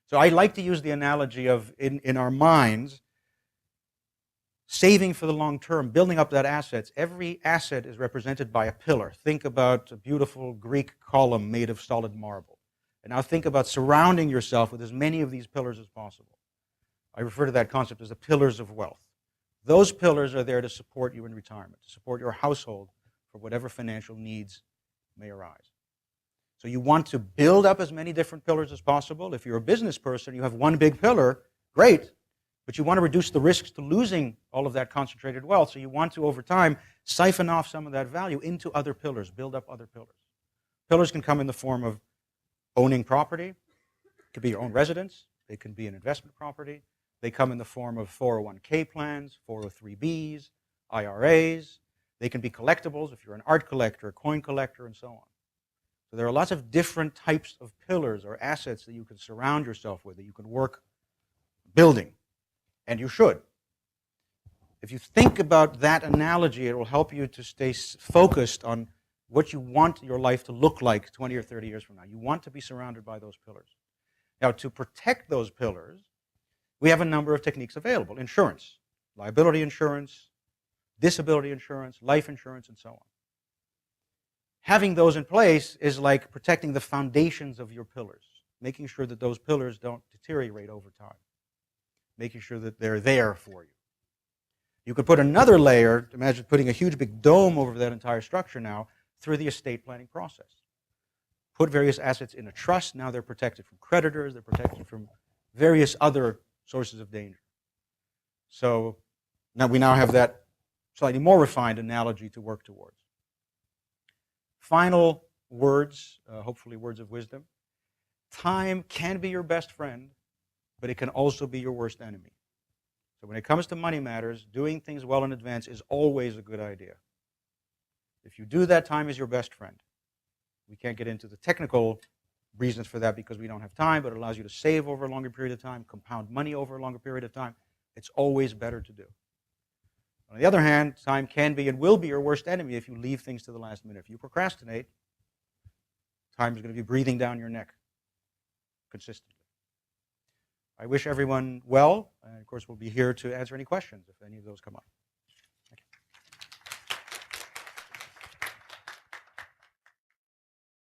So I like to use the analogy of, in our minds, saving for the long term, building up that assets. Every asset is represented by a pillar. Think about a beautiful Greek column made of solid marble. And now think about surrounding yourself with as many of these pillars as possible. I refer to that concept as the pillars of wealth. Those pillars are there to support you in retirement, to support your household for whatever financial needs may arise. So you want to build up as many different pillars as possible. If you're a business person, you have one big pillar, great, but you want to reduce the risks to losing all of that concentrated wealth. So you want to, over time, siphon off some of that value into other pillars, build up other pillars. Pillars can come in the form of owning property. It could be your own residence. It can be an investment property. They come in the form of 401k plans, 403bs, IRAs. They can be collectibles if you're an art collector, a coin collector, and so on. So there are lots of different types of pillars or assets that you can surround yourself with, that you can work building, and you should. If you think about that analogy, it will help you to stay focused on what you want your life to look like 20 or 30 years from now. You want to be surrounded by those pillars. Now, to protect those pillars, we have a number of techniques available. Insurance, liability insurance, disability insurance, life insurance, and so on. Having those in place is like protecting the foundations of your pillars, making sure that those pillars don't deteriorate over time, making sure that they're there for you. You could put another layer, imagine putting a huge big dome over that entire structure now, through the estate planning process. Put various assets in a trust, now they're protected from creditors, they're protected from various other sources of danger. So now we have that slightly more refined analogy to work towards. Final words, hopefully words of wisdom. Time can be your best friend, but it can also be your worst enemy. So when it comes to money matters, doing things well in advance is always a good idea. If you do that, time is your best friend. We can't get into the technical reasons for that because we don't have time, but it allows you to save over a longer period of time, compound money over a longer period of time. It's always better to do. On the other hand, time can be and will be your worst enemy if you leave things to the last minute. If you procrastinate, time is going to be breathing down your neck consistently. I wish everyone well, and of course we'll be here to answer any questions if any of those come up.